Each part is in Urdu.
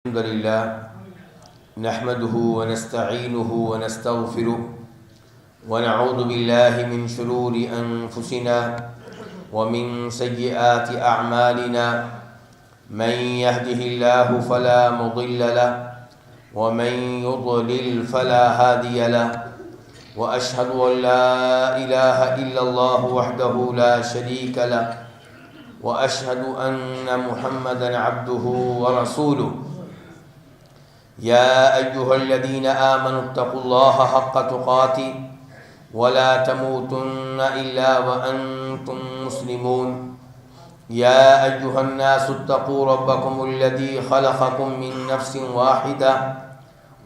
الحمد لله نحمده ونستعينه ونستغفره ونعوذ بالله من شرور أنفسنا ومن سيئات أعمالنا من يهده الله فلا مضل له ومن يضلل فلا هادي له وأشهد أن لا إله إلا الله وحده لا شريك له وأشهد أن محمدًا عبده ورسوله يا أيها الذين آمنوا اتقوا الله حق تقاته ولا تموتن إلا وأنتم مسلمون يا أيها الناس اتقوا ربكم الذي خلقكم من نفس واحدة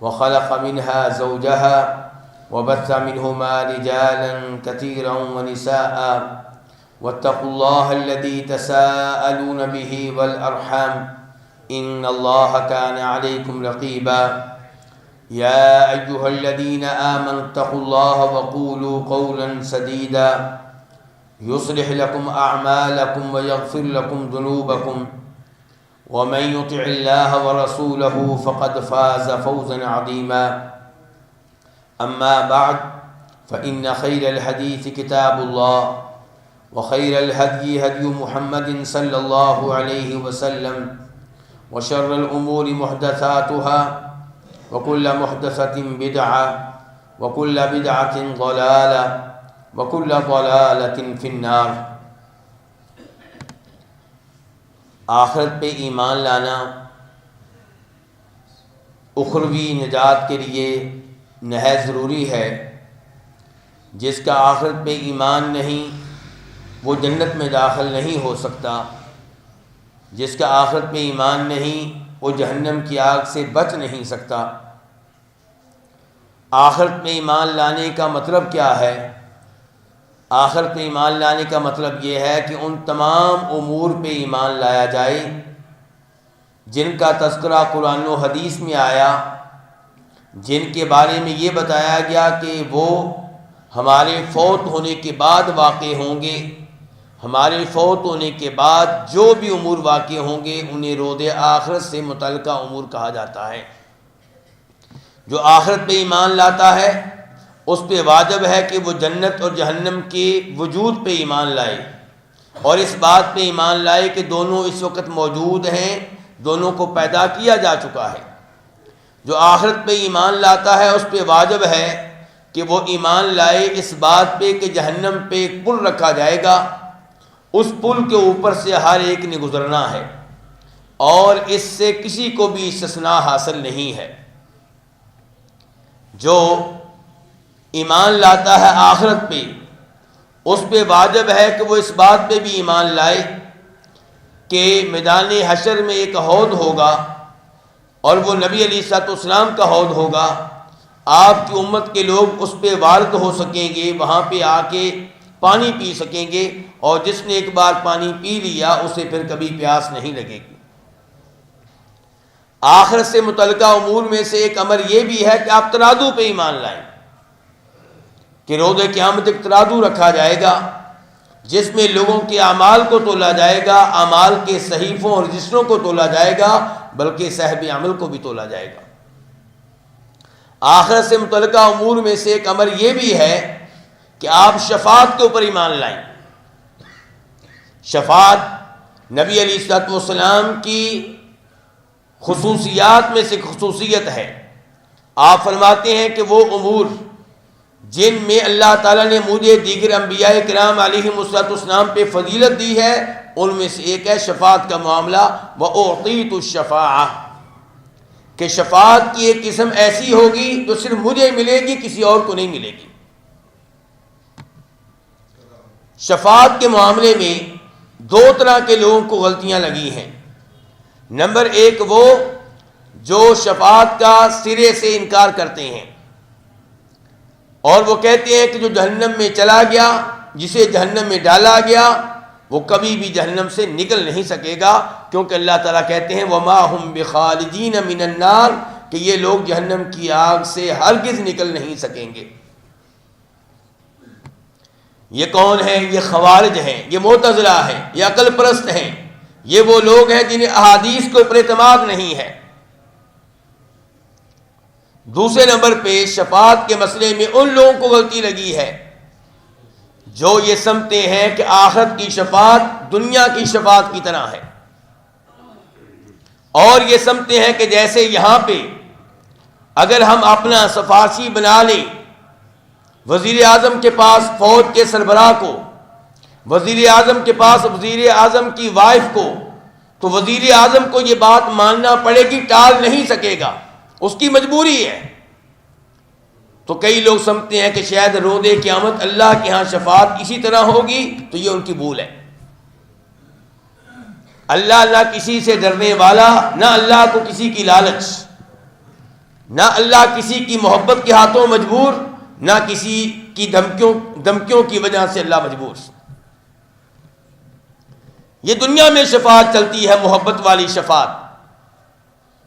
وخلق منها زوجها وبث منهما رجالا كثيرا ونساء واتقوا الله الذي تساءلون به والأرحام إن الله كان عليكم رقيبا يا أيها الذين آمنوا اتقوا الله وقولوا قولا سديدا يصلح لكم أعمالكم ويغفر لكم ذنوبكم ومن يطع الله ورسوله فقد فاز فوزا عظيما أما بعد فإن خير الحديث كتاب الله وخير الهدي هدي محمد صلى الله عليه وسلم وشر الأمور محدثاتها وكل محدثة بدعة وكل بدعة ضلالة وكل ضلالة في النار۔ آخرت پہ ایمان لانا اخروی نجات کے لیے نہایت ضروری ہے۔ جس کا آخرت پہ ایمان نہیں وہ جنت میں داخل نہیں ہو سکتا، جس کا آخرت میں ایمان نہیں وہ جہنم کی آگ سے بچ نہیں سکتا۔ آخرت میں ایمان لانے کا مطلب کیا ہے؟ آخرت میں ایمان لانے کا مطلب یہ ہے کہ ان تمام امور پہ ایمان لایا جائے جن کا تذکرہ قرآن و حدیث میں آیا، جن کے بارے میں یہ بتایا گیا کہ وہ ہمارے فوت ہونے کے بعد واقع ہوں گے۔ ہمارے فوت ہونے کے بعد جو بھی امور واقع ہوں گے انہیں رود آخرت سے متعلقہ امور کہا جاتا ہے۔ جو آخرت پہ ایمان لاتا ہے اس پہ واجب ہے کہ وہ جنت اور جہنم کے وجود پہ ایمان لائے، اور اس بات پہ ایمان لائے کہ دونوں اس وقت موجود ہیں، دونوں کو پیدا کیا جا چکا ہے۔ جو آخرت پہ ایمان لاتا ہے اس پہ واجب ہے کہ وہ ایمان لائے اس بات پہ کہ جہنم پہ ایک پل رکھا جائے گا، اس پل کے اوپر سے ہر ایک نے گزرنا ہے، اور اس سے کسی کو بھی استثناء حاصل نہیں ہے۔ جو ایمان لاتا ہے آخرت پہ اس پہ واجب ہے کہ وہ اس بات پہ بھی ایمان لائے کہ میدان حشر میں ایک حوض ہوگا، اور وہ نبی علیہ الصلوۃ والسلام کا حوض ہوگا۔ آپ کی امت کے لوگ اس پہ وارد ہو سکیں گے، وہاں پہ آ کے پانی پی سکیں گے، اور جس نے ایک بار پانی پی لیا اسے پھر کبھی پیاس نہیں لگے گی۔ آخرت سے متعلقہ امور میں سے ایک امر یہ بھی ہے کہ آپ ترازو پہ ایمان لائیں کہ روز قیامت ایک ترازو رکھا جائے گا جس میں لوگوں کے اعمال کو تولا جائے گا، اعمال کے صحیفوں اور رجسٹروں کو تولا جائے گا، بلکہ صاحب عمل کو بھی تولا جائے گا۔ آخرت سے متعلقہ امور میں سے ایک امر یہ بھی ہے کہ آپ شفاعت کے اوپر ایمان لائیں۔ شفاعت نبی علیہ الصلوۃ والسلام کی خصوصیات میں سے خصوصیت ہے۔ آپ فرماتے ہیں کہ وہ امور جن میں اللہ تعالیٰ نے مجھے دیگر انبیاء کرام علیہم الصلوۃ والسلام پہ فضیلت دی ہے ان میں سے ایک ہے شفاعت کا معاملہ۔ وَأُعْطِيتُ الشَّفَاعَةَ، کہ شفاعت کی ایک قسم ایسی ہوگی جو صرف مجھے ملے گی، کسی اور کو نہیں ملے گی۔ شفاعت کے معاملے میں دو طرح کے لوگوں کو غلطیاں لگی ہیں۔ نمبر ایک وہ جو شفاعت کا سرے سے انکار کرتے ہیں، اور وہ کہتے ہیں کہ جو جہنم میں چلا گیا، جسے جہنم میں ڈالا گیا، وہ کبھی بھی جہنم سے نکل نہیں سکے گا، کیونکہ اللہ تعالیٰ کہتے ہیں وَمَا هُمْ بِخَالِدِينَ مِنَ النَّارِ، کہ یہ لوگ جہنم کی آگ سے ہرگز نکل نہیں سکیں گے۔ یہ کون ہیں؟ یہ خوارج ہیں، یہ معتزلہ ہیں، یہ عقل پرست ہیں، یہ وہ لوگ ہیں جنہیں احادیث کے اوپر اعتماد نہیں ہے۔ دوسرے نمبر پہ شفاعت کے مسئلے میں ان لوگوں کو غلطی لگی ہے جو یہ سمجھتے ہیں کہ آخرت کی شفاعت دنیا کی شفاعت کی طرح ہے، اور یہ سمجھتے ہیں کہ جیسے یہاں پہ اگر ہم اپنا سفارشی بنا لیں وزیر اعظم کے پاس فوج کے سربراہ کو، وزیر اعظم کے پاس وزیر اعظم کی وائف کو، تو وزیر اعظم کو یہ بات ماننا پڑے گی، ٹال نہیں سکے گا، اس کی مجبوری ہے۔ تو کئی لوگ سمجھتے ہیں کہ شاید روز قیامت اللہ کے ہاں شفاعت اسی طرح ہوگی، تو یہ ان کی بھول ہے۔ اللہ نہ کسی سے ڈرنے والا، نہ اللہ کو کسی کی لالچ، نہ اللہ کسی کی محبت کے ہاتھوں مجبور، نہ کسی کی دھمکیوں کی وجہ سے اللہ مجبور۔ یہ دنیا میں شفاعت چلتی ہے، محبت والی شفاعت،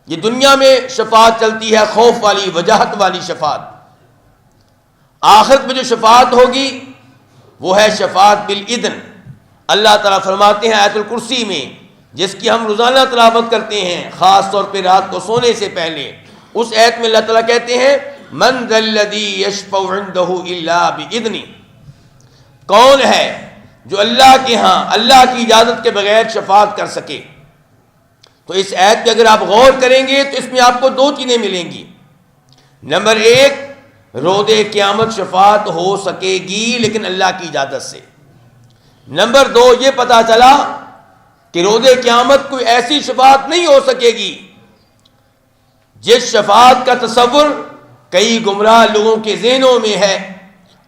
یہ دنیا میں شفاعت چلتی ہے، خوف والی، وجاہت والی شفاعت۔ آخرت میں جو شفاعت ہوگی وہ ہے شفاعت بالاذن۔ اللہ تعالیٰ فرماتے ہیں آیت الکرسی میں، جس کی ہم روزانہ تلاوت کرتے ہیں خاص طور پہ رات کو سونے سے پہلے، اس آیت میں اللہ تعالیٰ کہتے ہیں من ذا الذی یشفع عنده الا باذنہ، کون ہے جو اللہ کے ہاں اللہ کی اجازت کے بغیر شفاعت کر سکے۔ تو اس آیت پہ اگر آپ غور کریں گے تو اس میں آپ کو دو چیزیں ملیں گی۔ نمبر ایک، روز قیامت شفاعت ہو سکے گی لیکن اللہ کی اجازت سے۔ نمبر دو، یہ پتہ چلا کہ روز قیامت کوئی ایسی شفاعت نہیں ہو سکے گی جس شفاعت کا تصور کئی گمراہ لوگوں کے ذہنوں میں ہے،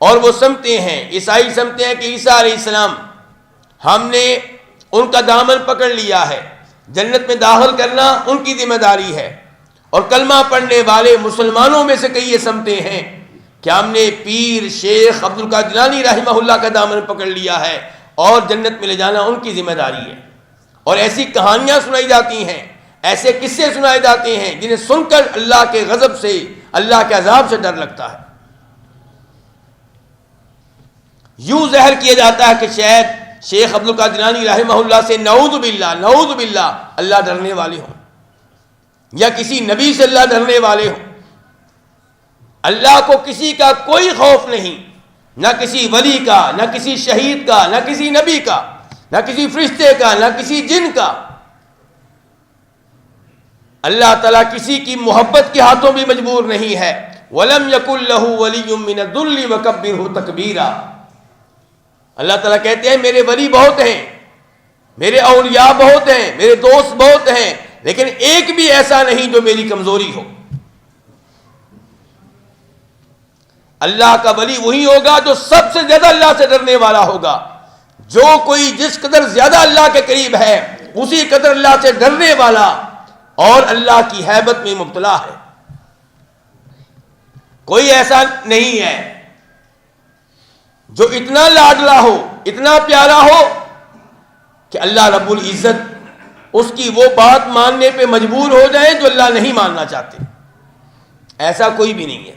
اور وہ سمجھتے ہیں، عیسائی سمجھتے ہیں کہ عیسیٰ علیہ السلام ہم نے ان کا دامن پکڑ لیا ہے، جنت میں داخل کرنا ان کی ذمہ داری ہے۔ اور کلمہ پڑھنے والے مسلمانوں میں سے کئی یہ سمجھتے ہیں کہ ہم نے پیر شیخ عبد القادر جیلانی رحمہ اللہ کا دامن پکڑ لیا ہے اور جنت میں لے جانا ان کی ذمہ داری ہے۔ اور ایسی کہانیاں سنائی جاتی ہیں، ایسے قصے سنائے جاتے ہیں جنہیں سن کر اللہ کے غضب سے، اللہ کے عذاب سے ڈر لگتا ہے۔ یوں ظاہر کیا جاتا ہے کہ شاید شیخ عبد القادر جیلانی رحمہ اللہ سے نعوذ باللہ اللہ ڈرنے والے ہوں، یا کسی نبی سے اللہ ڈرنے والے ہوں۔ اللہ کو کسی کا کوئی خوف نہیں، نہ کسی ولی کا، نہ کسی شہید کا، نہ کسی نبی کا، نہ کسی فرشتے کا، نہ کسی جن کا۔ اللہ تعالیٰ کسی کی محبت کے ہاتھوں بھی مجبور نہیں ہے۔ وَلَمْ يَكُنْ لَهُ وَلِيٌّ مِّنَ الذُّلِّ وَكَبِّرْهُ تَكْبِيرًا۔ اللہ تعالیٰ کہتے ہیں میرے ولی بہت ہیں، میرے اولیاء بہت ہیں، میرے دوست بہت ہیں، لیکن ایک بھی ایسا نہیں جو میری کمزوری ہو۔ اللہ کا ولی وہی ہوگا جو سب سے زیادہ اللہ سے ڈرنے والا ہوگا۔ جو کوئی جس قدر زیادہ اللہ کے قریب ہے اسی قدر اللہ سے ڈرنے والا اور اللہ کی ہیبت میں مبتلا ہے۔ کوئی ایسا نہیں ہے جو اتنا لاڈلا ہو، اتنا پیارا ہو کہ اللہ رب العزت اس کی وہ بات ماننے پہ مجبور ہو جائے جو اللہ نہیں ماننا چاہتے۔ ایسا کوئی بھی نہیں ہے۔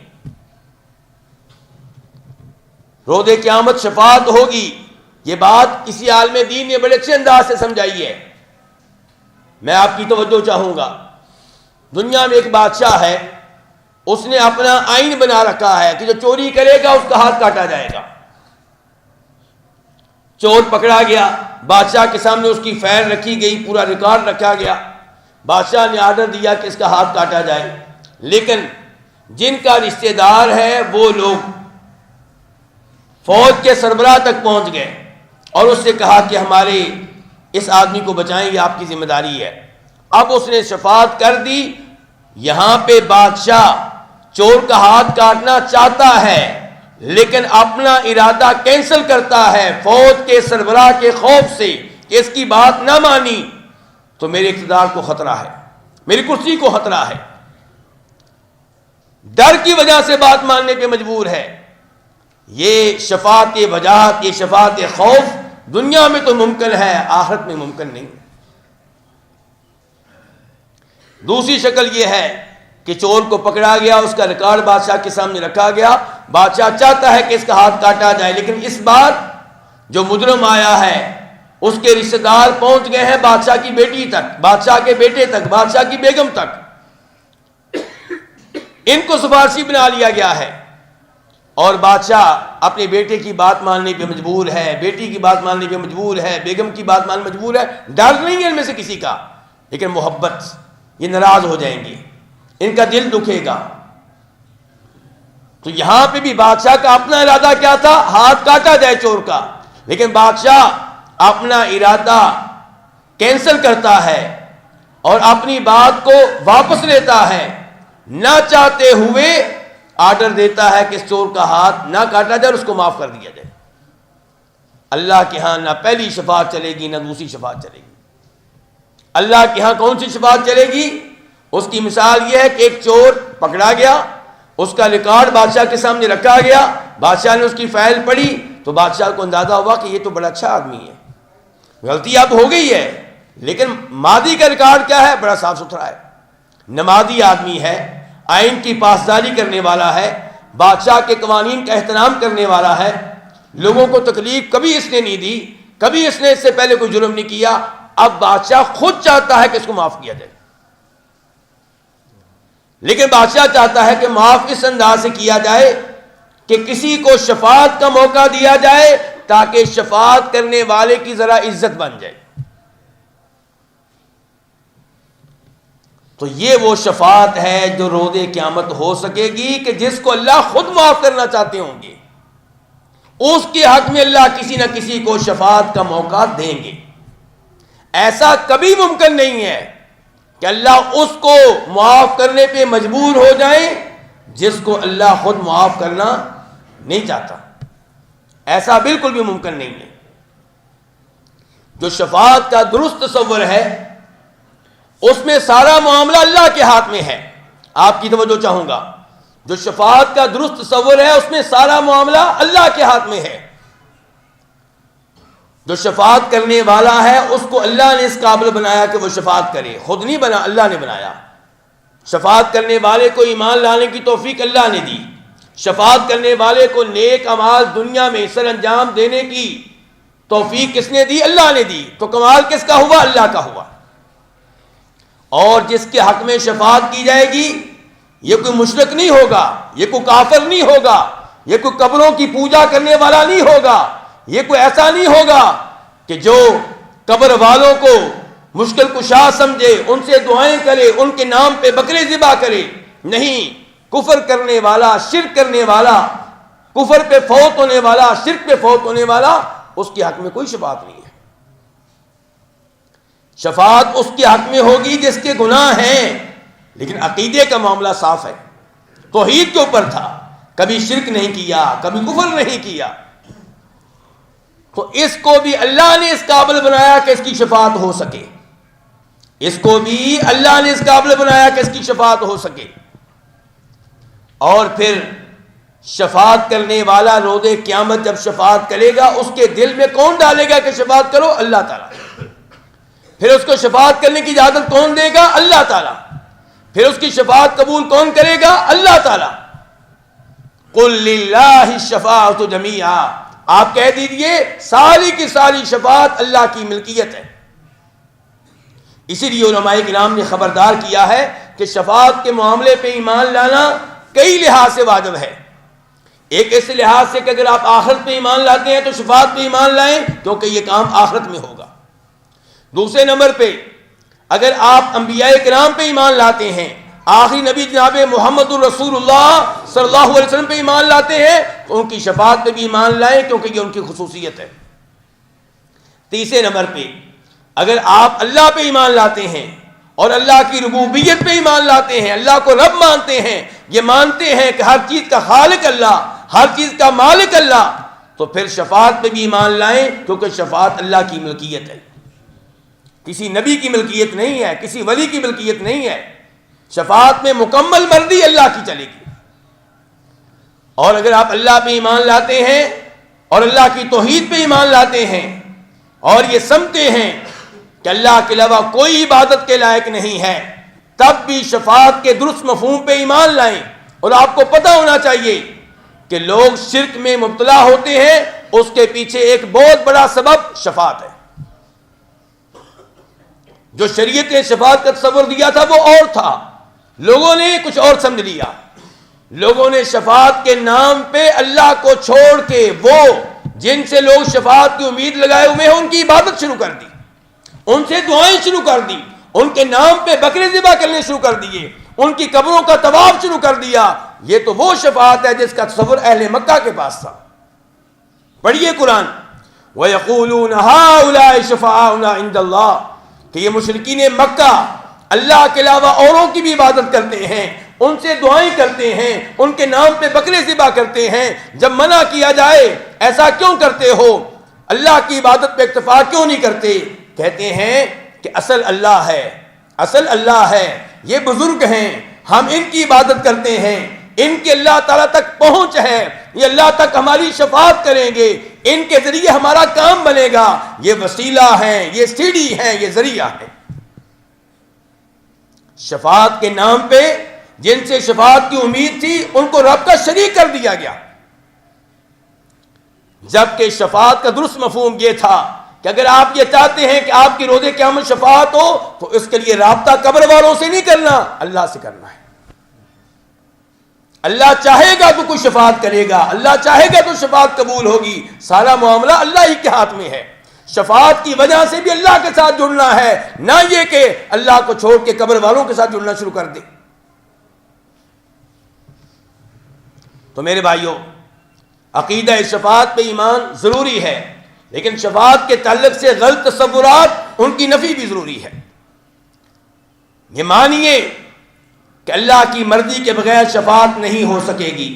روز قیامت شفاعت ہوگی، یہ بات اسی عالم دین نے بڑے اچھے انداز سے سمجھائی ہے۔ میں آپ کی توجہ چاہوں گا، دنیا میں ایک بادشاہ ہے، اس نے اپنا آئین بنا رکھا ہے کہ جو چوری کرے گا اس کا ہاتھ کاٹا جائے گا۔ چور پکڑا گیا، بادشاہ کے سامنے اس کی فائل رکھی گئی، پورا ریکارڈ رکھا گیا، بادشاہ نے آرڈر دیا کہ اس کا ہاتھ کاٹا جائے، لیکن جن کا رشتہ دار ہے وہ لوگ فوج کے سربراہ تک پہنچ گئے اور اس سے کہا کہ ہمارے اس آدمی کو بچائیں، یہ آپ کی ذمہ داری ہے۔ اب اس نے شفاعت کر دی، یہاں پہ بادشاہ چور کا ہاتھ کاٹنا چاہتا ہے لیکن اپنا ارادہ کینسل کرتا ہے فوج کے سربراہ کے خوف سے کہ اس کی بات نہ مانی تو میرے اقتدار کو خطرہ ہے، میری کرسی کو خطرہ ہے، ڈر کی وجہ سے بات ماننے پہ مجبور ہے۔ یہ شفاعت وجاہت، یہ شفاعت خوف دنیا میں تو ممکن ہے، آخرت میں ممکن نہیں۔ دوسری شکل یہ ہے کہ چور کو پکڑا گیا، اس کا ریکارڈ بادشاہ کے سامنے رکھا گیا، بادشاہ چاہتا ہے کہ اس کا ہاتھ کاٹا جائے، لیکن اس بار جو مجرم آیا ہے اس کے رشتہ دار پہنچ گئے ہیں بادشاہ کی بیٹی تک، بادشاہ کے بیٹے تک، بادشاہ کی بیگم تک۔ ان کو سفارشی بنا لیا گیا ہے، اور بادشاہ اپنے بیٹے کی بات ماننے پہ مجبور ہے، بیٹی کی بات ماننے پہ مجبور ہے، بیگم کی بات ماننے مجبور ہے. ڈر نہیں ہے ان میں سے کسی کا، لیکن محبت. یہ ناراض ہو جائیں گے، ان کا دل دکھے گا. تو یہاں پہ بھی بادشاہ کا اپنا ارادہ کیا تھا؟ ہاتھ کاٹا جائے چور کا. لیکن بادشاہ اپنا ارادہ کینسل کرتا ہے اور اپنی بات کو واپس لیتا ہے، نہ چاہتے ہوئے آرڈر دیتا ہے کہ اس چور کا ہاتھ نہ کاٹا جائے اور اس کو معاف کر دیا جائے. اللہ کے ہاں نہ پہلی شفاعت چلے گی نہ دوسری شفاعت چلے گی. اللہ کے ہاں کون سی شفاعت چلے گی؟ اس کی مثال یہ ہے کہ ایک چور پکڑا گیا، اس کا ریکارڈ بادشاہ کے سامنے رکھا گیا، بادشاہ نے اس کی فائل پڑھی تو بادشاہ کو اندازہ ہوا کہ یہ تو بڑا اچھا آدمی ہے، غلطی اب ہو گئی ہے لیکن ماضی کا ریکارڈ کیا ہے؟ بڑا صاف ستھرا ہے، نمازی آدمی ہے، آئین کی پاسداری کرنے والا ہے، بادشاہ کے قوانین کا احترام کرنے والا ہے، لوگوں کو تکلیف کبھی اس نے نہیں دی، کبھی اس نے اس سے پہلے کوئی جرم نہیں کیا. اب بادشاہ خود چاہتا ہے کہ اس کو معاف کیا جائے، لیکن بادشاہ چاہتا ہے کہ معاف اس انداز سے کیا جائے کہ کسی کو شفاعت کا موقع دیا جائے تاکہ شفاعت کرنے والے کی ذرا عزت بن جائے. تو یہ وہ شفاعت ہے جو روز قیامت ہو سکے گی کہ جس کو اللہ خود معاف کرنا چاہتے ہوں گے، اس کے حق میں اللہ کسی نہ کسی کو شفاعت کا موقع دیں گے. ایسا کبھی ممکن نہیں ہے کہ اللہ اس کو معاف کرنے پہ مجبور ہو جائیں جس کو اللہ خود معاف کرنا نہیں چاہتا. ایسا بالکل بھی ممکن نہیں ہے. جو شفاعت کا درست تصور ہے اس میں سارا معاملہ اللہ کے ہاتھ میں ہے. آپ کی توجہ چاہوں گا، جو شفاعت کا درست تصور ہے اس میں سارا معاملہ اللہ کے ہاتھ میں ہے. جو شفاعت کرنے والا ہے اس کو اللہ نے اس قابل بنایا کہ وہ شفاعت کرے، خود نہیں بنا، اللہ نے بنایا. شفاعت کرنے والے کو ایمان لانے کی توفیق اللہ نے دی. شفاعت کرنے والے کو نیک اعمال دنیا میں سر انجام دینے کی توفیق کس نے دی؟ اللہ نے دی. تو کمال کس کا ہوا؟ اللہ کا ہوا. اور جس کے حق میں شفاعت کی جائے گی یہ کوئی مشرک نہیں ہوگا، یہ کوئی کافر نہیں ہوگا، یہ کوئی قبروں کی پوجا کرنے والا نہیں ہوگا، یہ کوئی ایسا نہیں ہوگا کہ جو قبر والوں کو مشکل کشا سمجھے، ان سے دعائیں کرے، ان کے نام پہ بکرے ذبح کرے. نہیں، کفر کرنے والا، شرک کرنے والا، کفر پہ فوت ہونے والا، شرک پہ فوت ہونے والا، اس کے حق میں کوئی شفاعت نہیں ہے. شفاعت اس کے حق میں ہوگی جس کے گناہ ہیں لیکن عقیدے کا معاملہ صاف ہے، توحید کے اوپر تھا، کبھی شرک نہیں کیا، کبھی کفر نہیں کیا. تو اس کو بھی اللہ نے اس قابل بنایا کہ اس کی شفاعت ہو سکے. اس کو بھی اللہ نے اس قابل بنایا کہ اس کی شفاعت ہو سکے. اور پھر شفاعت کرنے والا روز قیامت جب شفاعت کرے گا اس کے دل میں کون ڈالے گا کہ شفاعت کرو؟ اللہ تعالیٰ. پھر اس کو شفاعت کرنے کی اجازت کون دے گا؟ اللہ تعالیٰ. پھر اس کی شفاعت قبول کون کرے گا؟ اللہ تعالیٰ. قل للہ الشفاعۃ جمیعا، آپ کہہ دیجئے ساری کی ساری شفاعت اللہ کی ملکیت ہے. اسی لیے علماء کرام نے خبردار کیا ہے کہ شفاعت کے معاملے پہ ایمان لانا کئی لحاظ سے واجب ہے. ایک اس لحاظ سے کہ اگر آپ آخرت پہ ایمان لاتے ہیں تو شفاعت پہ ایمان لائیں کیونکہ یہ کام آخرت میں ہوگا. دوسرے نمبر پہ اگر آپ انبیاء کرام پہ ایمان لاتے ہیں، آخری نبی جناب محمد الرسول اللہ صلی اللہ علیہ وسلم پہ ایمان لاتے ہیں تو ان کی شفاعت پہ بھی ایمان لائیں کیونکہ یہ ان کی خصوصیت ہے. تیسرے نمبر پہ اگر آپ اللہ پہ ایمان لاتے ہیں اور اللہ کی ربوبیت پہ ایمان لاتے ہیں، اللہ کو رب مانتے ہیں، یہ مانتے ہیں کہ ہر چیز کا خالق اللہ، ہر چیز کا مالک اللہ، تو پھر شفاعت پہ بھی ایمان لائیں کیونکہ شفاعت اللہ کی ملکیت ہے، کسی نبی کی ملکیت نہیں ہے، کسی ولی کی ملکیت نہیں ہے. شفاعت میں مکمل مرضی اللہ کی چلے گی. اور اگر آپ اللہ پہ ایمان لاتے ہیں اور اللہ کی توحید پہ ایمان لاتے ہیں اور یہ سمجھتے ہیں کہ اللہ کے علاوہ کوئی عبادت کے لائق نہیں ہے، تب بھی شفاعت کے درست مفہوم پہ ایمان لائیں. اور آپ کو پتہ ہونا چاہیے کہ لوگ شرک میں مبتلا ہوتے ہیں، اس کے پیچھے ایک بہت بڑا سبب شفاعت ہے. جو شریعت نے شفاعت کا تصور دیا تھا وہ اور تھا، لوگوں نے کچھ اور سمجھ لیا. لوگوں نے شفاعت کے نام پہ اللہ کو چھوڑ کے وہ جن سے لوگ شفاعت کی امید لگائے ہوئے ہیں ان کی عبادت شروع کر دی، ان سے دعائیں شروع کر دی، ان کے نام پہ بکرے ذبح کرنے شروع کر دیے، ان کی قبروں کا طواف شروع کر دیا۔ یہ تو وہ شفاعت ہے جس کا تصور اہل مکہ کے پاس تھا۔ پڑھیے قرآن، وَيَقُولُونَ هَؤُلَاءِ شُفَعَاؤُنَا عِندَ اللَّهِ، کہ یہ مشرکین مکہ اللہ کے علاوہ اوروں کی بھی عبادت کرتے ہیں، ان سے دعائیں کرتے ہیں، ان کے نام پہ بکرے ذبح کرتے ہیں۔ جب منع کیا جائے ایسا کیوں کرتے ہو، اللہ کی عبادت پہ اکتفا کیوں نہیں کرتے، کہتے ہیں کہ اصل اللہ ہے، اصل اللہ ہے، یہ بزرگ ہیں، ہم ان کی عبادت کرتے ہیں، ان کے اللہ تعالیٰ تک پہنچ ہے، یہ اللہ تک ہماری شفاعت کریں گے، ان کے ذریعے ہمارا کام بنے گا، یہ وسیلہ ہیں، یہ سیڑھی ہیں، یہ ذریعہ ہے۔ شفاعت کے نام پہ جن سے شفاعت کی امید تھی ان کو رب کا شریک کر دیا گیا، جبکہ شفاعت کا درست مفہوم یہ تھا کہ اگر آپ یہ چاہتے ہیں کہ آپ کی روز قیامت شفاعت ہو تو اس کے لیے رابطہ قبر والوں سے نہیں کرنا، اللہ سے کرنا ہے۔ اللہ چاہے گا تو کوئی شفاعت کرے گا، اللہ چاہے گا تو شفاعت قبول ہوگی، سارا معاملہ اللہ ہی کے ہاتھ میں ہے۔ شفاعت کی وجہ سے بھی اللہ کے ساتھ جڑنا ہے، نہ یہ کہ اللہ کو چھوڑ کے قبر والوں کے ساتھ جڑنا شروع کر دے۔ تو میرے بھائیوں، عقیدہ شفاعت پہ ایمان ضروری ہے، لیکن شفاعت کے تعلق سے غلط تصورات ان کی نفی بھی ضروری ہے۔ یہ مانیے کہ اللہ کی مرضی کے بغیر شفاعت نہیں ہو سکے گی،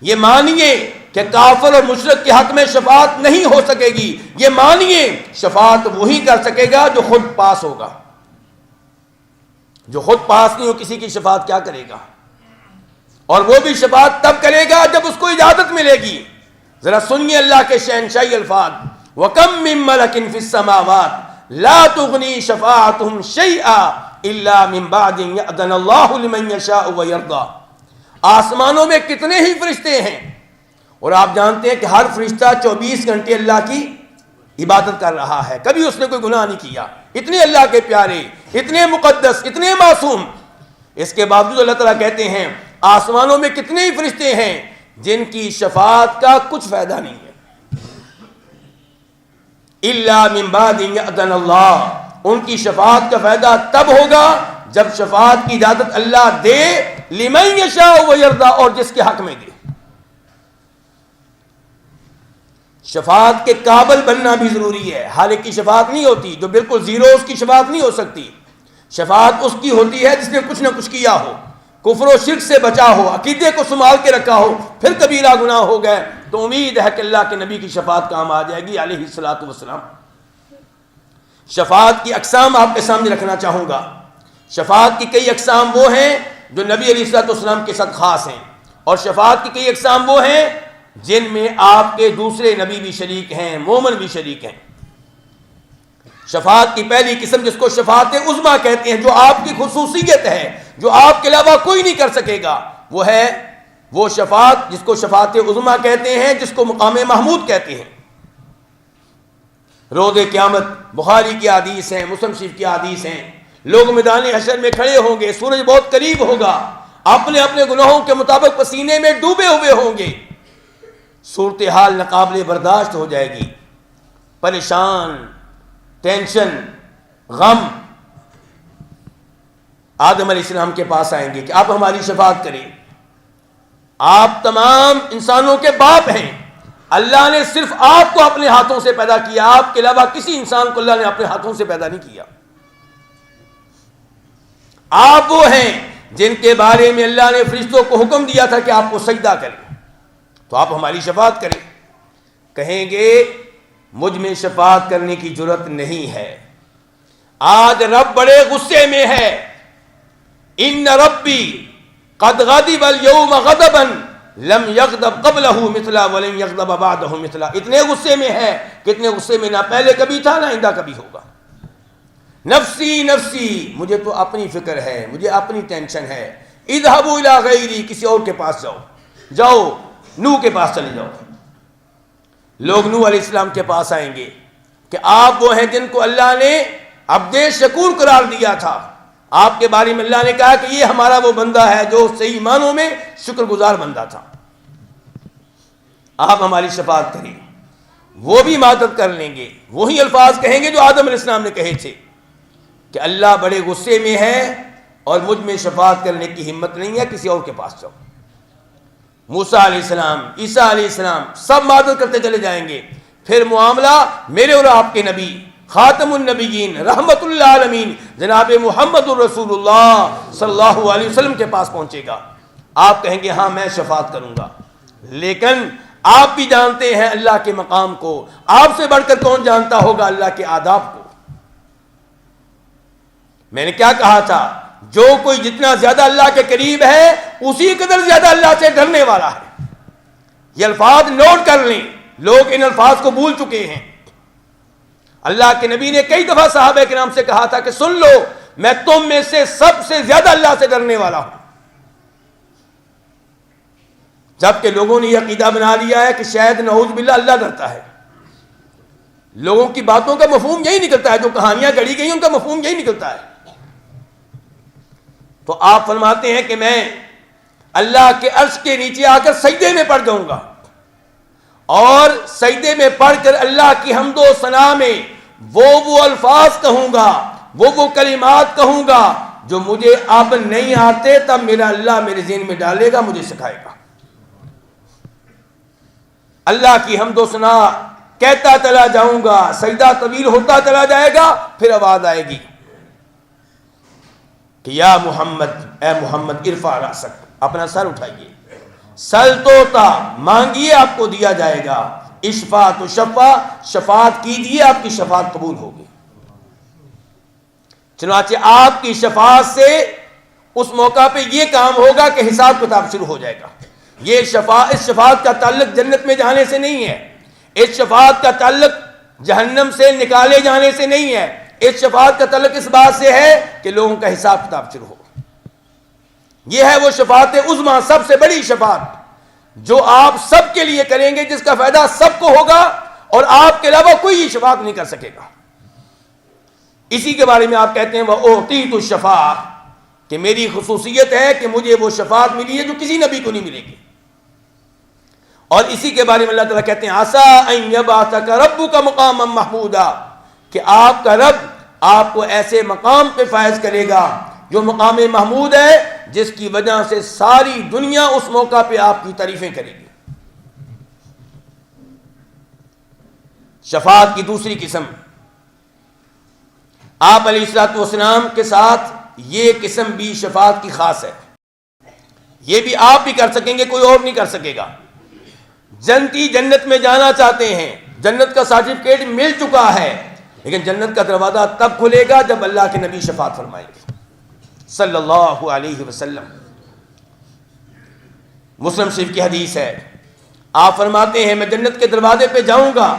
یہ مانیے کہ کافر اور مشرک کے حق میں شفاعت نہیں ہو سکے گی، یہ مانیے شفاعت وہی کر سکے گا جو خود پاس ہوگا، جو خود پاس نہیں ہو کسی کی شفاعت کیا کرے گا، اور وہ بھی شفاعت تب کرے گا جب اس کو اجازت ملے گی۔ ذرا سنیے اللہ کے شہنشاہی الفاظ، وَكَم مِّن مَلَكٍ فِي السَّمَاوَاتِ لَا تُغْنِي شَفَاعَتُهُمْ شَيْئًا إِلَّا مِن بَعْدِ أَن يَأْذَنَ اللَّهُ لِمَن يَشَاءُ وَيَرْضَىٰ۔ آسمانوں میں کتنے ہی فرشتے ہیں، اور آپ جانتے ہیں کہ ہر فرشتہ 24 گھنٹے اللہ کی عبادت کر رہا ہے، کبھی اس نے کوئی گناہ نہیں کیا، اتنے اللہ کے پیارے، اتنے مقدس، اتنے معصوم۔ اس کے باوجود اللہ تعالیٰ کہتے ہیں آسمانوں میں کتنے ہی فرشتے ہیں جن کی شفاعت کا کچھ فائدہ نہیں ہے۔ الا من بعد ان یأذن اللہ، ان کی شفاعت کا فائدہ تب ہوگا جب شفاعت کی اجازت اللہ دے، لمن یشاء ویرضی، اور جس کے حق میں دے۔ شفاعت کے قابل بننا بھی ضروری ہے، ہر ایک کی شفاعت نہیں ہوتی، جو بالکل زیرو اس کی شفاعت نہیں ہو سکتی۔ شفاعت اس کی ہوتی ہے جس نے کچھ نہ کچھ کیا ہو، کفر و شرک سے بچا ہو، عقیدے کو سنبھال کے رکھا ہو، پھر کبیرہ گناہ ہو گئے تو امید ہے کہ اللہ کے نبی کی شفاعت کام آ جائے گی علیہ الصلوۃ والسلام۔ شفاعت کی اقسام آپ کے سامنے رکھنا چاہوں گا۔ شفاعت کی کئی اقسام وہ ہیں جو نبی علیہ الصلوۃ والسلام کے ساتھ خاص ہیں، اور شفاعت کی کئی اقسام وہ ہیں جن میں آپ کے دوسرے نبی بھی شریک ہیں، مومن بھی شریک ہیں۔ شفاعت کی پہلی قسم جس کو شفاعت عظمیٰ کہتے ہیں، جو آپ کی خصوصیت ہے، جو آپ کے علاوہ کوئی نہیں کر سکے گا، وہ ہے وہ شفاعت جس کو شفاعت عظمیٰ کہتے ہیں، جس کو مقام محمود کہتے ہیں۔ روز قیامت بخاری کی حدیث ہیں، مسلم شریف کی حدیث ہیں، لوگ میدان حشر میں کھڑے ہوں گے، سورج بہت قریب ہوگا، اپنے اپنے گناہوں کے مطابق پسینے میں ڈوبے ہوئے ہوں گے، صورتحال ناقابل برداشت ہو جائے گی، پریشان، ٹینشن، غم۔ آدم علیہ السلام کے پاس آئیں گے کہ آپ ہماری شفاعت کریں، آپ تمام انسانوں کے باپ ہیں، اللہ نے صرف آپ کو اپنے ہاتھوں سے پیدا کیا، آپ کے علاوہ کسی انسان کو اللہ نے اپنے ہاتھوں سے پیدا نہیں کیا۔ آپ وہ ہیں جن کے بارے میں اللہ نے فرشتوں کو حکم دیا تھا کہ آپ کو سجدہ کریں، تو آپ ہماری شفاعت کریں۔ کہیں گے مجھ میں شفاعت کرنے کی جرت نہیں ہے، آج رب بڑے غصے میں ہے، ان ربی قد غضب اليوم غضبا لم یغضب قبلہ مثلا ولن یغضب بعدہ مثلا، اتنے غصے میں ہے کہ اتنے غصے میں نہ پہلے کبھی تھا نہ آئندہ کبھی ہوگا۔ نفسی نفسی، مجھے تو اپنی فکر ہے، مجھے اپنی ٹینشن ہے، اذهبوا الی غیری، کسی اور کے پاس جاؤ، نوح کے پاس چلے جاؤ۔ لوگ نوح علیہ السلام کے پاس آئیں گے کہ آپ وہ ہیں جن کو اللہ نے عبد شکور قرار دیا تھا، آپ کے بارے میں اللہ نے کہا کہ یہ ہمارا وہ بندہ ہے جو صحیح معنوں میں شکر گزار بندہ تھا، آپ ہماری شفاعت کریں۔ وہ بھی مدد کر لیں گے، وہی الفاظ کہیں گے جو آدم علیہ السلام نے کہے تھے کہ اللہ بڑے غصے میں ہے اور مجھ میں شفاعت کرنے کی ہمت نہیں ہے، کسی اور کے پاس جاؤ۔ موسیٰ علیہ السلام، عیسیٰ علیہ السلام سب مدد کرتے چلے جائیں گے، پھر معاملہ میرے اور آپ کے نبی خاتم النبیین رحمت اللہ عالمین جناب محمد الرسول اللہ صلی اللہ علیہ وسلم کے پاس پہنچے گا۔ آپ کہیں گے ہاں میں شفاعت کروں گا، لیکن آپ بھی جانتے ہیں اللہ کے مقام کو، آپ سے بڑھ کر کون جانتا ہوگا اللہ کے آداب کو۔ میں نے کیا کہا تھا؟ جو کوئی جتنا زیادہ اللہ کے قریب ہے اسی قدر زیادہ اللہ سے ڈرنے والا ہے۔ یہ الفاظ نوٹ کر لیں، لوگ ان الفاظ کو بھول چکے ہیں۔ اللہ کے نبی نے کئی دفعہ صحابہ کرام سے کہا تھا کہ سن لو، میں تم میں سے سب سے زیادہ اللہ سے ڈرنے والا ہوں۔ جبکہ لوگوں نے یہ عقیدہ بنا لیا ہے کہ شاید نعوذ باللہ اللہ ڈرتا ہے۔ لوگوں کی باتوں کا مفہوم یہی نکلتا ہے، جو کہانیاں گڑھی گئی ان کا مفہوم یہی نکلتا ہے۔ تو آپ فرماتے ہیں کہ میں اللہ کے عرش کے نیچے آ کر سجدے میں پڑ جاؤں گا، اور سجدے میں پڑھ کر اللہ کی حمد و ثنا میں وہ الفاظ کہوں گا، وہ کلمات کہوں گا جو مجھے اب نہیں آتے، تب میرا اللہ میرے ذہن میں ڈالے گا، مجھے سکھائے گا۔ اللہ کی حمد و ثنا کہتا چلا جاؤں گا، سجدہ طویل ہوتا چلا جائے گا، پھر آواز آئے گی کہ یا محمد، اے محمد ارفع راسک، اپنا سر اٹھائیے، سل توتا، مانگیے آپ کو دیا جائے گا، اشفا تو شفا، شفاعت کیجیے آپ کی شفاعت قبول ہوگی۔ چنانچہ آپ کی شفاعت سے اس موقع پہ یہ کام ہوگا کہ حساب کتاب شروع ہو جائے گا۔ یہ اس شفاعت کا تعلق جنت میں جانے سے نہیں ہے، اس شفاعت کا تعلق جہنم سے نکالے جانے سے نہیں ہے، اس شفاعت کا تعلق اس بات سے ہے کہ لوگوں کا حساب کتاب شروع ہو۔ یہ ہے وہ شفاعت عظمیٰ، سب سے بڑی شفاعت جو آپ سب کے لیے کریں گے، جس کا فائدہ سب کو ہوگا اور آپ کے علاوہ کوئی یہ شفاعت نہیں کر سکے گا۔ اسی کے بارے میں آپ کہتے ہیں وَأُعْطِيتُ الشَّفَاعَةَ، کہ میری خصوصیت ہے کہ مجھے وہ شفاعت ملی ہے جو کسی نبی کو نہیں ملے گی۔ اور اسی کے بارے میں اللہ تعالیٰ کہتے ہیں عَسَىٰ أَن يَبْعَثَكَ رَبُّكَ مَقَامًا مَحْمُودًا، کہ آپ کا رب آپ کو ایسے مقام پہ فائز کرے گا جو مقام محمود ہے، جس کی وجہ سے ساری دنیا اس موقع پہ آپ کی تعریفیں کرے گی۔ شفاعت کی دوسری قسم، آپ علیہ الصلوۃ والسلام کے ساتھ یہ قسم بھی شفاعت کی خاص ہے، یہ بھی آپ بھی کر سکیں گے، کوئی اور نہیں کر سکے گا۔ جنتی جنت میں جانا چاہتے ہیں، جنت کا سرٹیفکیٹ مل چکا ہے، لیکن جنت کا دروازہ تب کھلے گا جب اللہ کے نبی شفاعت فرمائیں گے صلی اللہ علیہ وسلم۔ مسلم شریف کی حدیث ہے، آپ فرماتے ہیں میں جنت کے دروازے پہ جاؤں گا،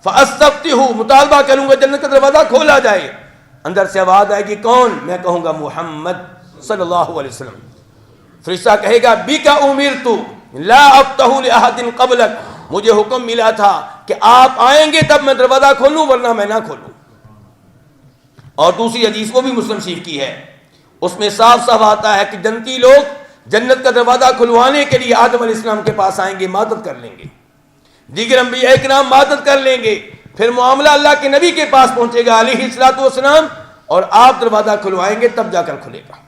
فاستفتح، مطالبہ کروں گا جنت کا دروازہ کھولا جائے، اندر سے آواز آئے گی کون؟ میں کہوں گا محمد صلی اللہ علیہ وسلم۔ فرشتہ کہے گا بک امرت لا افتح لاحد قبلک، مجھے حکم ملا تھا کہ آپ آئیں گے تب میں دروازہ کھولوں، ورنہ میں نہ کھولوں۔ اور دوسری حدیث وہ بھی مسلم شریف کی ہے، اس میں صاف صاف آتا ہے کہ جنتی لوگ جنت کا دروازہ کھلوانے کے لیے آدم علیہ السلام کے پاس آئیں گے، مدد کر لیں گے، دیگر انبیاء کرام مدد کر لیں گے، پھر معاملہ اللہ کے نبی کے پاس پہنچے گا علیہ الصلوۃ والسلام، اور آپ دروازہ کھلوائیں گے تب جا کر کھلے گا۔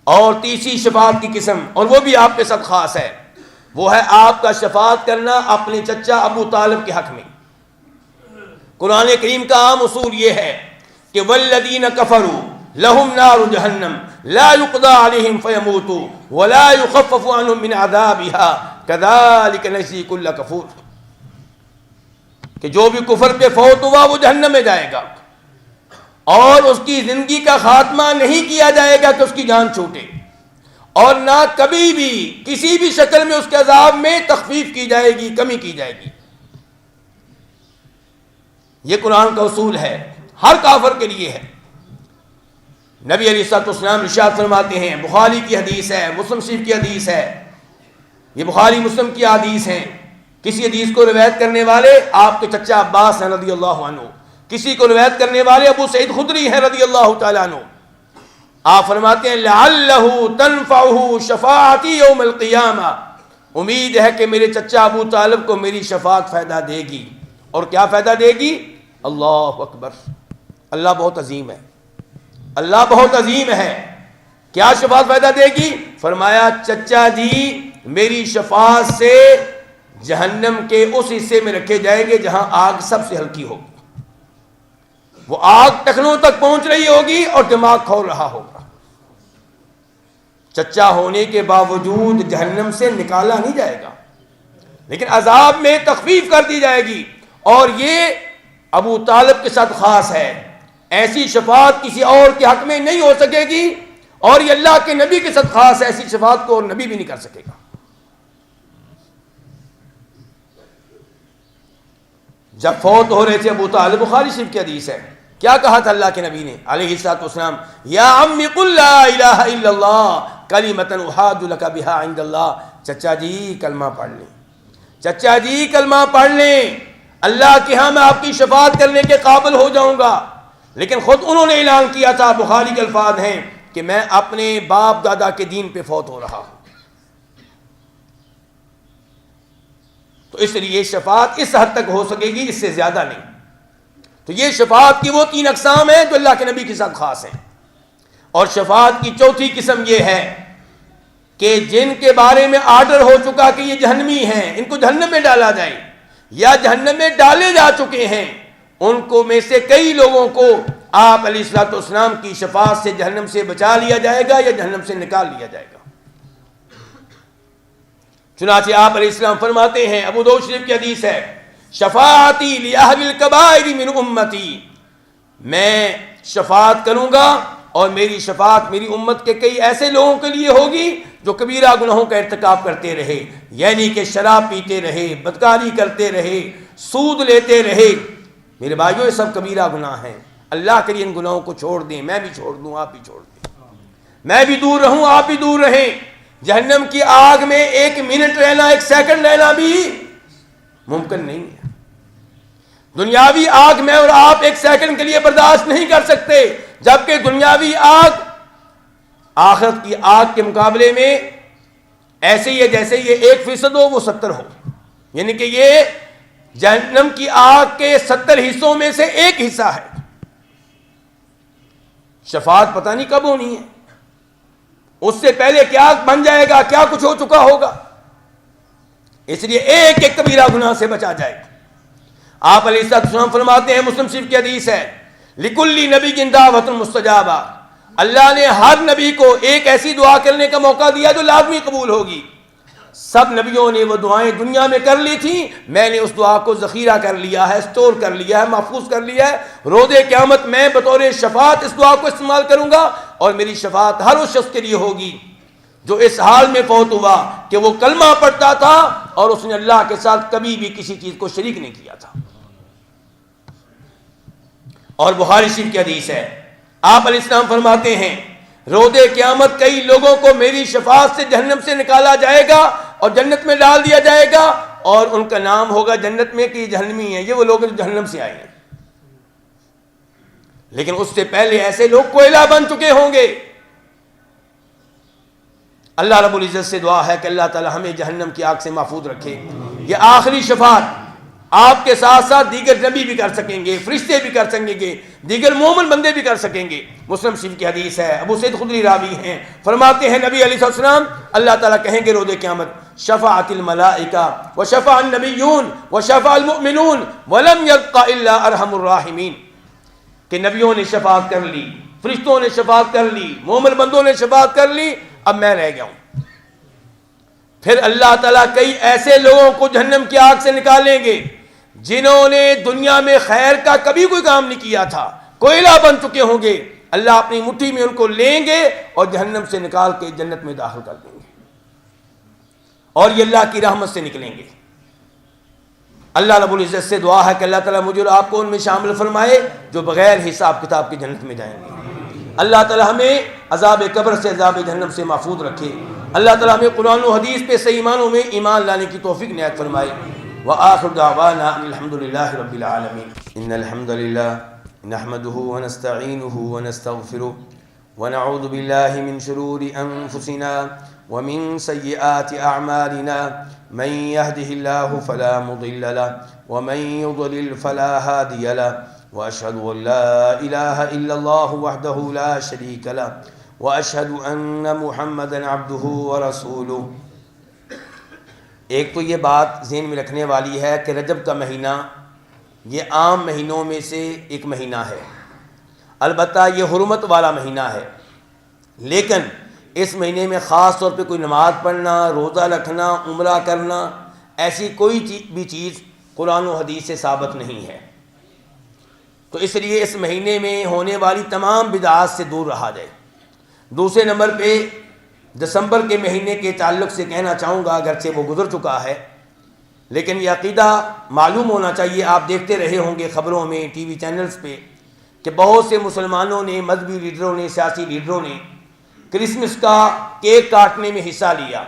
اور تیسری شفاعت کی قسم، اور وہ بھی آپ کے ساتھ خاص ہے، وہ ہے آپ کا شفاعت کرنا اپنے چچا ابو طالب کے حق میں۔ قرآن کریم کا عام اصول یہ ہے کہ والذین کفروا لہم نار جہنم لا یقضی علیہم فیموتوا ولا یخفف عنہم من عذابها کذالک نجزی کل کفور، کہ جو بھی کفر پہ فوت ہوا وہ جہنم میں جائے گا، اور اس کی زندگی کا خاتمہ نہیں کیا جائے گا کہ اس کی جان چھوٹے، اور نہ کبھی بھی کسی بھی شکل میں اس کے عذاب میں تخفیف کی جائے گی، کمی کی جائے گی۔ یہ قرآن کا اصول ہے، ہر کافر کے لیے ہے۔ نبی علیہ الصلوۃ والسلام ارشاد فرماتے ہیں، بخاری کی حدیث ہے، مسلم شریف کی حدیث ہے، یہ بخاری مسلم کی حدیث ہیں، کسی حدیث کو روایت کرنے والے آپ کے چچا عباس ہیں رضی اللہ عنہ، کسی کو روایت کرنے والے ابو سعید خدری ہیں رضی اللہ تعالیٰ عنہ. آپ فرماتے ہیں لعلہ تنفعہ شفاعتی یوم القیامہ، امید ہے کہ میرے چچا ابو طالب کو میری شفاعت فائدہ دے گی. اور کیا فائدہ دے گی؟ اللہ اکبر، اللہ بہت عظیم ہے، اللہ بہت عظیم ہے. کیا شفاعت فائدہ دے گی؟ فرمایا چچا جی میری شفاعت سے جہنم کے اس حصے میں رکھے جائیں گے جہاں آگ سب سے ہلکی ہوگی. وہ آگ ٹخنوں تک پہنچ رہی ہوگی اور دماغ کھول رہا ہوگا. چچا ہونے کے باوجود جہنم سے نکالا نہیں جائے گا، لیکن عذاب میں تخفیف کر دی جائے گی. اور یہ ابو طالب کے ساتھ خاص ہے، ایسی شفاعت کسی اور کے حق میں نہیں ہو سکے گی. اور یہ اللہ کے نبی کے ساتھ خاص ہے، ایسی شفاعت کو اور نبی بھی نہیں کر سکے گا. جب فوت ہو رہے تھے ابو طالب، بخاری شریف کی حدیث ہے، کیا کہا تھا اللہ کے نبی نے علیہ الصلوۃ والسلام؟ یا عمی قل لا الہ الا اللہ کلمۃ احاج لک بہا عند اللہ. چچا جی کلمہ پڑھ لیں، چچا جی کلمہ پڑھ لیں، اللہ کے ہاں میں آپ کی شفاعت کرنے کے قابل ہو جاؤں گا. لیکن خود انہوں نے اعلان کیا تھا، بخاری کے الفاظ ہیں کہ میں اپنے باپ دادا کے دین پہ فوت ہو رہا ہوں. تو اس لیے شفاعت اس حد تک ہو سکے گی، اس سے زیادہ نہیں. تو یہ شفاعت کی وہ 3 اقسام ہیں جو اللہ کے نبی کے ساتھ خاص ہیں. اور شفاعت کی چوتھی قسم یہ ہے کہ جن کے بارے میں آرڈر ہو چکا کہ یہ جہنمی ہیں، ان کو جہنم میں ڈالا جائے یا جہنم میں ڈالے جا چکے ہیں، ان کو میں سے کئی لوگوں کو آپ علیہ الصلوۃ والسلام کی شفاعت سے جہنم سے بچا لیا جائے گا یا جہنم سے نکال لیا جائے گا. چنانچہ آپ علیہ السلام فرماتے ہیں، ابو داؤد شریف کی حدیث ہے، شفاعتی لأہل الکبائر من امتی، میں شفاعت کروں گا اور میری شفاعت میری امت کے کئی ایسے لوگوں کے لیے ہوگی جو کبیرہ گناہوں کا ارتکاب کرتے رہے، یعنی کہ شراب پیتے رہے، بدکاری کرتے رہے، سود لیتے رہے. میرے بھائیوں یہ سب کبیرہ گناہ ہیں. اللہ کے لیے ان گناہوں کو چھوڑ دیں، میں بھی چھوڑ دوں، آپ بھی چھوڑ دیں، میں بھی دور رہوں، آپ بھی دور رہیں. جہنم کی آگ میں 1 منٹ رہنا، 1 سیکنڈ رہنا بھی ممکن نہیں ہے. دنیاوی آگ میں اور آپ 1 سیکنڈ کے لیے برداشت نہیں کر سکتے، جبکہ دنیاوی آگ آخرت کی آگ کے مقابلے میں ایسے ہی ہے جیسے یہ 1% ہو وہ 70 ہو. یعنی کہ یہ جہنم کی آگ کے 70 حصوں میں سے 1 حصہ ہے. شفاعت پتہ نہیں کب ہونی ہے، اس سے پہلے کیا بن جائے گا، کیا کچھ ہو چکا ہوگا. اس لیے ایک ایک کبیرہ گناہ سے بچا جائے. آپ علیہ السلام فرماتے ہیں، مسلم شریف کی حدیث ہے، لِكُلِّ نَبِيٍّ دَعْوَةٌ مُسْتَجَابَةٌ، اللہ نے ہر نبی کو ایک ایسی دعا کرنے کا موقع دیا جو لازمی قبول ہوگی. سب نبیوں نے وہ دعائیں دنیا میں کر لی تھیں، میں نے اس دعا کو ذخیرہ کر لیا ہے، اسٹور کر لیا ہے، محفوظ کر لیا ہے. روز قیامت میں بطور شفاعت اس دعا کو استعمال کروں گا، اور میری شفاعت ہر اس شخص کے لیے ہوگی جو اس حال میں فوت ہوا کہ وہ کلمہ پڑھتا تھا اور اس نے اللہ کے ساتھ کبھی بھی کسی چیز کو شریک نہیں کیا تھا. اور بخاری شریف کی حدیث ہے، آپ علیہ السلام فرماتے ہیں، روز قیامت کئی لوگوں کو میری شفاعت سے جہنم سے نکالا جائے گا اور جنت میں ڈال دیا جائے گا، اور ان کا نام ہوگا جنت میں کہ یہ جہنمی ہیں، یہ وہ لوگ جو جہنم سے آئے ہیں. لیکن اس سے پہلے ایسے لوگ کوئلہ بن چکے ہوں گے. اللہ رب العزت سے دعا ہے کہ اللہ تعالی ہمیں جہنم کی آگ سے محفوظ رکھے. یہ آخری شفاعت آپ کے ساتھ ساتھ دیگر نبی بھی کر سکیں گے، فرشتے بھی کر سکیں گے، دیگر مومن بندے بھی کر سکیں گے. مسلم شریف کی حدیث ہے، ابو سعید خدری راوی ہیں، فرماتے ہیں نبی علیہ السلام اللہ تعالیٰ کہیں گے روز قیامت، شفاعت الملائکہ وشفع النبیون وشفع المؤمنون ولم یبق الا ارحم الراحمین، کہ نبیوں نے شفاعت کر لی، فرشتوں نے شفاعت کر لی، مومن بندوں نے شفاعت کر لی، اب میں رہ گیا ہوں. پھر اللہ تعالیٰ کئی ایسے لوگوں کو جہنم کی آگ سے نکالیں گے جنہوں نے دنیا میں خیر کا کبھی کوئی کام نہیں کیا تھا، کوئلہ بن چکے ہوں گے. اللہ اپنی مٹھی میں ان کو لیں گے اور جہنم سے نکال کے جنت میں داخل کر دیں گے، اور یہ اللہ کی رحمت سے نکلیں گے. اللہ رب العزت سے دعا ہے کہ اللہ تعالیٰ مجھے اور آپ کو ان میں شامل فرمائے جو بغیر حساب کتاب کی جنت میں جائیں گے. اللہ تعالیٰ ہمیں عذاب قبر سے، عذاب جہنم سے محفوظ رکھے. اللہ تعالیٰ ہمیں قرآن و حدیث پہ صحیح معنوں میں ایمان لانے کی توفیق عنایت فرمائے. وآخر دعوانا ان الحمد للہ رب العالمین۔ ان الحمد للہ نحمده ونستعینه ونستغفره ونعوذ باللہ من شرور انفسنا ومن سیئات اعمالنا، من يهده الله فلا مضل له ومن يضلل فلا هادي له، واشهد ان لا اله الا الله وحده لا شريك له، واشهد ان محمدا عبده ورسوله۔ ایک تو یہ بات ذہن میں رکھنے والی ہے کہ رجب کا مہینہ یہ عام مہینوں میں سے ایک مہینہ ہے، البتہ یہ حرمت والا مہینہ ہے، لیکن اس مہینے میں خاص طور پہ کوئی نماز پڑھنا، روزہ رکھنا، عمرہ کرنا، ایسی کوئی بھی چیز قرآن و حدیث سے ثابت نہیں ہے۔ تو اس لیے اس مہینے میں ہونے والی تمام بدعات سے دور رہا جائے۔ دوسرے نمبر پہ دسمبر کے مہینے کے تعلق سے کہنا چاہوں گا، اگرچہ وہ گزر چکا ہے، لیکن یہ عقیدہ معلوم ہونا چاہیے۔ آپ دیکھتے رہے ہوں گے خبروں میں، ٹی وی چینلز پہ، کہ بہت سے مسلمانوں نے، مذہبی لیڈروں نے، سیاسی لیڈروں نے کرسمس کا کیک کاٹنے میں حصہ لیا۔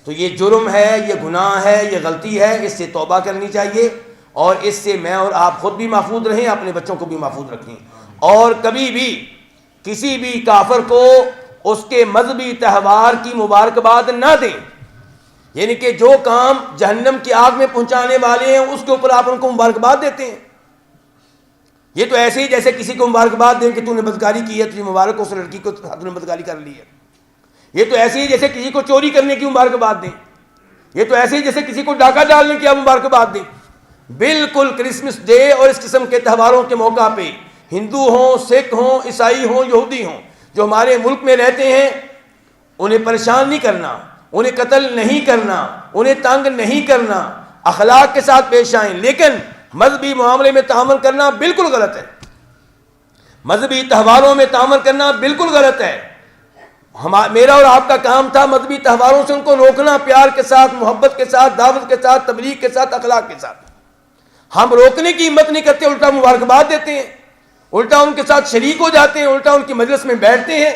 تو یہ جرم ہے، یہ گناہ ہے، یہ غلطی ہے، اس سے توبہ کرنی چاہیے، اور اس سے میں اور آپ خود بھی محفوظ رہیں، اپنے بچوں کو بھی محفوظ رکھیں، اور کبھی بھی کسی بھی کافر کو اس کے مذہبی تہوار کی مبارکباد نہ دیں۔ یعنی کہ جو کام جہنم کی آگ میں پہنچانے والے ہیں اس کے اوپر آپ ان کو مبارکباد دیتے ہیں۔ یہ تو ایسے ہی جیسے کسی کو مبارکباد دیں کہ تو نے بدکاری کی ہے، تجھے مبارک ہو، اس لڑکی کو تو نے بدکاری کر لی ہے۔ یہ تو ایسے ہی جیسے کسی کو چوری کرنے کی مبارکباد دیں، یہ تو ایسے ہی جیسے کسی کو ڈاکہ ڈالنے کی آپ مبارکباد دیں۔ بالکل کرسمس ڈے اور اس قسم کے تہواروں کے موقع پہ ہندو ہوں، سکھ ہوں، عیسائی ہوں، یہودی ہوں، جو ہمارے ملک میں رہتے ہیں، انہیں پریشان نہیں کرنا، انہیں قتل نہیں کرنا، انہیں تنگ نہیں کرنا، اخلاق کے ساتھ پیش آئیں، لیکن مذہبی معاملے میں تعامل کرنا بالکل غلط ہے، مذہبی تہواروں میں تعامل کرنا بالکل غلط ہے۔ میرا اور آپ کا کام تھا مذہبی تہواروں سے ان کو روکنا، پیار کے ساتھ، محبت کے ساتھ، دعوت کے ساتھ، تبلیغ کے ساتھ، اخلاق کے ساتھ۔ ہم روکنے کی ہمت نہیں کرتے، الٹا مبارکباد دیتے ہیں، الٹا ان کے ساتھ شریک ہو جاتے ہیں، الٹا ان کی مجلس میں بیٹھتے ہیں۔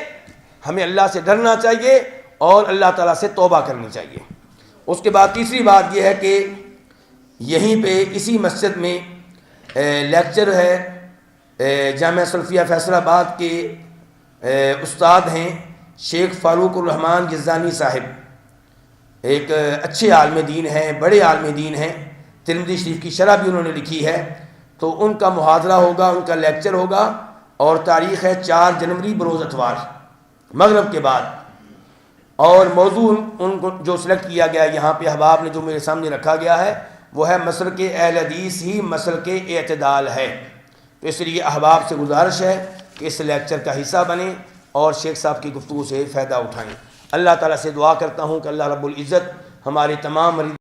ہمیں اللہ سے ڈرنا چاہیے اور اللہ تعالیٰ سے توبہ کرنی چاہیے۔ اس کے بعد تیسری بات یہ ہے کہ یہیں پہ اسی مسجد میں لیکچر ہے، جامعہ سلفیہ فیصل آباد کے استاد ہیں شیخ فاروق الرحمن جزانی صاحب، ایک اچھے عالم دین ہیں، بڑے عالم دین ہیں، ترمذی شریف کی شرح بھی انہوں نے لکھی ہے۔ تو ان کا محاضرہ ہوگا، ان کا لیکچر ہوگا، اور تاریخ ہے 4 جنوری بروز اتوار مغرب کے بعد، اور موضوع ان کو جو سلیکٹ کیا گیا یہاں پہ احباب نے جو میرے سامنے رکھا گیا ہے وہ ہے مسلک اہل حدیث ہی مسلک اعتدال ہے۔ تو اس لیے احباب سے گزارش ہے کہ اس لیکچر کا حصہ بنیں اور شیخ صاحب کی گفتگو سے فائدہ اٹھائیں۔ اللہ تعالیٰ سے دعا کرتا ہوں کہ اللہ رب العزت ہمارے تمام مریض